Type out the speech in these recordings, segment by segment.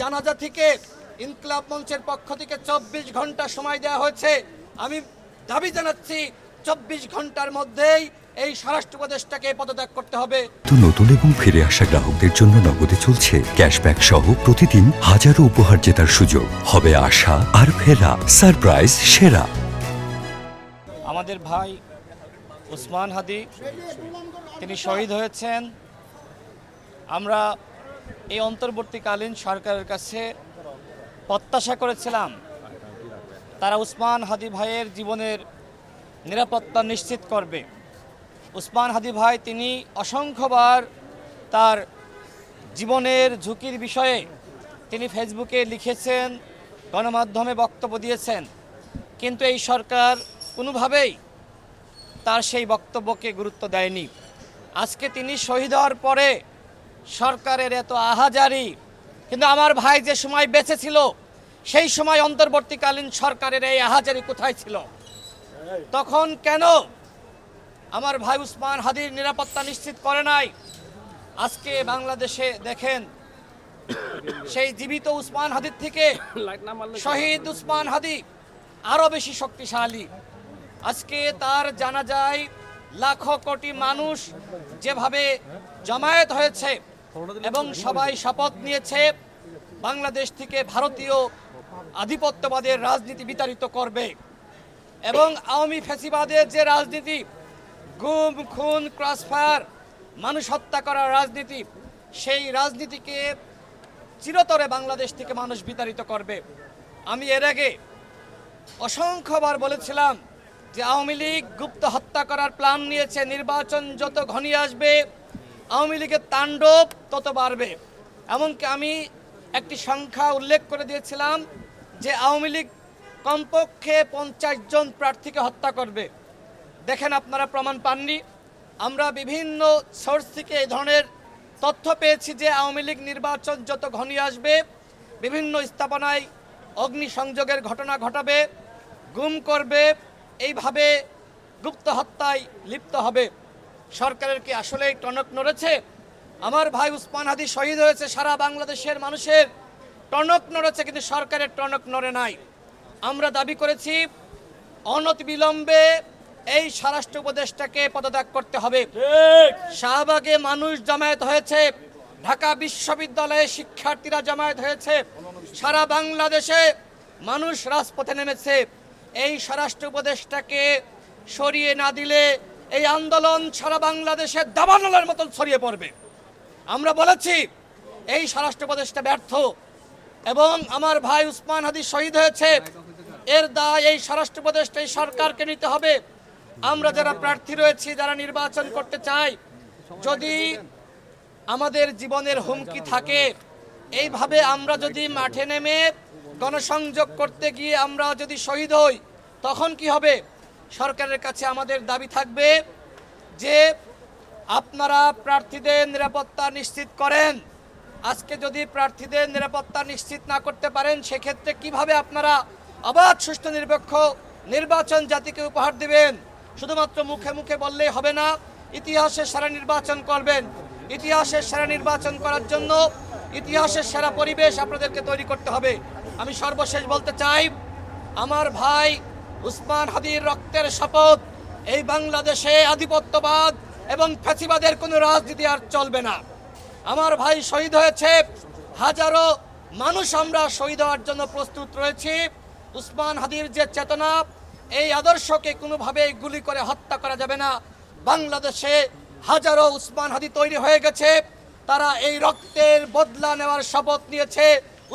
জানাজা থেকে ইনকিলাব মঞ্চের পক্ষ থেকে 24 ঘন্টা সময় দেওয়া হয়েছে। আমি দাবি জানাচ্ছি 24 ঘন্টার মধ্যেই এই স্বরাষ্ট্র উপদেষ্টাকে পদত্যাগ করতে হবে। তো নতুন এবং ফিরে আসা গ্রাহকদের জন্য নগদে চলছে ক্যাশব্যাক সহ প্রতিদিন হাজারো উপহার জেতার সুযোগ। হবে আশা আর ফেরা, সারপ্রাইজ সেরা। আমাদের ভাই উসমান হাদি তিনি শহীদ হয়েছেন। আমরা এই অন্তর্বর্তীকালীন সরকারের কাছে প্রত্যাশা করেছিলাম তারা উসমান হাদি ভাইয়ের জীবনের নিরাপত্তা নিশ্চিত করবে। উসমান হাদি ভাই তিনি অসংখ্যবার তার জীবনের ঝুঁকির বিষয়ে তিনি ফেসবুকে লিখেছেন, গণমাধ্যমে বক্তব্য দিয়েছেন, কিন্তু এই সরকার কোনোভাবেই তার সেই বক্তব্যকে গুরুত্ব দেয়নি। আজকে তিনি শহীদ হওয়ার পরে সরকারের এত আহাজারি, কিন্তু আমার ভাই যে সময় বেঁচে ছিল সেই সময় অন্তর্বর্তীকালীন সরকারের এই আহাজারি কোথায় ছিল? তখন কেন আমার ভাই উসমান হাদির নিরাপত্তা নিশ্চিত করে নাই? আজকে বাংলাদেশে দেখেন সেই জীবিত উসমান হাদির থেকে শহীদ উসমান হাদি আরো বেশি শক্তিশালী। আজকে তার জানাজায় লাখো কোটি মানুষ যেভাবে জমায়েত হয়েছে এবং সবাই শপথ নিয়েছে বাংলাদেশ থেকে ভারতীয় আধিপত্যবাদের রাজনীতি বিতাড়িত করবে এবং আওয়ামী ফ্যাসিবাদের যে রাজনীতি, গুম খুন ক্রসফায়ার, মানুষ হত্যা করার রাজনীতি, সেই রাজনীতিকে চিরতরে বাংলাদেশ থেকে মানুষ বিতাড়িত করবে। আমি এর আগে অসংখ্যবার বলেছিলাম যে আওয়ামী লীগ গুপ্ত হত্যা করার প্ল্যান নিয়েছে, নির্বাচন যত ঘনিয়ে আসবে আওয়ামী লীগের তাণ্ডব তত বাড়বে। এমনকি আমি একটি সংখ্যা উল্লেখ করে দিয়েছিলাম যে আওয়ামী লীগ কমপক্ষে 50 জন প্রার্থীকে হত্যা করবে। দেখেন আপনারা প্রমাণ পাননি। আমরা বিভিন্ন সোর্স থেকে এই ধরনের তথ্য পেয়েছি যে আওয়ামী লীগ নির্বাচন যত ঘনিয়ে আসবে বিভিন্ন স্থাপনায় অগ্নিসংযোগের ঘটনা ঘটাবে, গুম করবে, এইভাবে গুপ্ত হত্যায় লিপ্ত হবে। সরকারের কি আসলেই টনক নড়েছে? আমার ভাই উসমান হাদি শহীদ হয়েছে, সারা বাংলাদেশের মানুষের টনক নড়েছে, কিন্তু সরকারের টনক নড়ে নাই। আমরা দাবি করেছি অনতিবিলম্বে এই স্বরাষ্ট্র উপদেষ্টাকে পদত্যাগ করতে হবে। শাহবাগে মানুষ জমায়েত হয়েছে, ঢাকা বিশ্ববিদ্যালয়ে শিক্ষার্থীরা জমায়েত হয়েছে, সারা বাংলাদেশে মানুষ রাজপথে নেমেছে। এই স্বরাষ্ট্র উপদেষ্টাকে সরিয়ে না দিলে এই আন্দোলন সারা বাংলাদেশে দাবানলের মতন ছড়িয়ে পড়বে। আমরা বলেছি এই স্বরাষ্ট্র উপদেষ্টা ব্যর্থ এবং আমার ভাই উসমান হাদি শহীদ হয়েছে, এর দায় এই স্বরাষ্ট্র উপদেষ্টা এই সরকারকে নিতে হবে। আমরা যারা প্রার্থী রয়েছি, যারা নির্বাচন করতে চাই, যদি আমাদের জীবনের হুমকি থাকে, এইভাবে আমরা যদি মাঠে নেমে গণসংযোগ করতে গিয়ে আমরা যদি শহীদ হই, তখন কি হবে? সরকারের কাছে আমাদের দাবি থাকবে যে আপনারা প্রার্থীদের নিরাপত্তা নিশ্চিত করেন। আজকে যদি প্রার্থীদের নিরাপত্তা নিশ্চিত না করতে পারেন, সেক্ষেত্রে কিভাবে আপনারা অবাধ সুষ্ঠু নিরপেক্ষ নির্বাচন জাতিকে উপহার দিবেন? শুধুমাত্র মুখে মুখে বললেই হবে না, ইতিহাসের সেরা নির্বাচন করবেন। ইতিহাসের সেরা নির্বাচন করার জন্য ইতিহাসের সেরা পরিবেশ আপনাদেরকে তৈরি করতে হবে। আমি সর্বশেষ বলতে চাই, আমার ভাই উসমান হাদির রক্তের শপথ, এই বাংলাদেশে আধিপত্যবাদ এবং ফ্যাসিবাদের কোনো রাজনীতি আর চলবে না। আমার ভাই শহীদ হয়েছে, হাজারো মানুষ আমরা শহীদ হওয়ার জন্য প্রস্তুত রয়েছি। উসমান হাদির যে চেতনা, এই আদর্শকে কোনোভাবেই গুলি করে হত্যা করা যাবে না। বাংলাদেশে হাজারো উসমান হাদি তৈরি হয়ে গেছে, তারা এই রক্তের বদলা নেওয়ার শপথ নিয়েছে।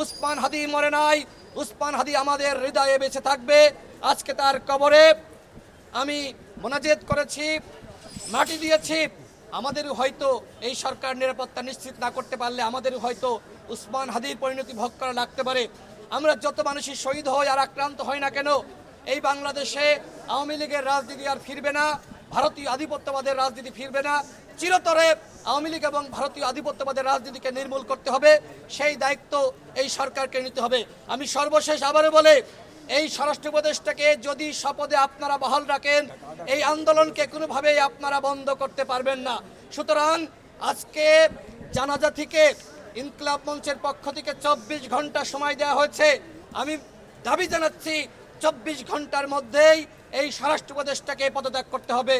উসমান হাদি মরে নাই, উসমান হাদি আমাদের হৃদয়ে বেঁচে থাকবে। আজকে তার কবরে আমি মোনাজেত করেছি, মাটি দিয়েছি। আমাদেরও হয়তো এই সরকার নিরাপত্তা নিশ্চিত না করতে পারলে আমাদেরও হয়তো উসমান হাদির পরিণতি ভোগ করা লাগতে পারে। আমরা যত মানুষই শহীদ হই আর আক্রান্ত হই না কেন, এই বাংলাদেশে আওয়ামী লীগের রাজনীতি আর ফিরবে না, ভারতীয় আধিপত্যবাদের রাজনীতি ফিরবে না। চিরতরে আওয়ামী লীগ এবং ভারতীয় আধিপত্যবাদের রাজনীতিকে নির্মূল করতে হবে, সেই দায়িত্ব এই সরকারকে নিতে হবে। আমি সর্বশেষ আবারও বলে, এই স্বরাষ্ট্র উপদেষ্টাকে যদি শপথে আপনারা বহাল রাখেন, এই আন্দোলনকে কোনোভাবেই আপনারা বন্ধ করতে পারবেন না। সুতরাং আজকে জানাজা থেকে ইনকলাব মঞ্চের পক্ষ থেকে 24 ঘন্টা সময় দেওয়া হয়েছে। আমি দাবি জানাচ্ছি 24 ঘন্টার মধ্যেই এই স্বরাষ্ট্র উপদেষ্টাকে পদত্যাগ করতে হবে।